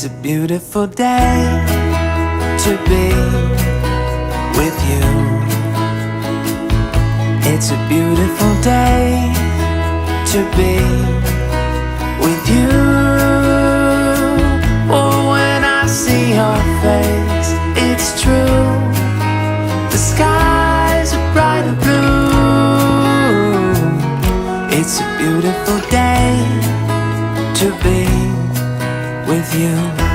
It's a beautiful day to be with you. It's a beautiful day to be with you. Oh, when I see your face, it's true. The skies are bright and blue. It's a beautiful day to be with you.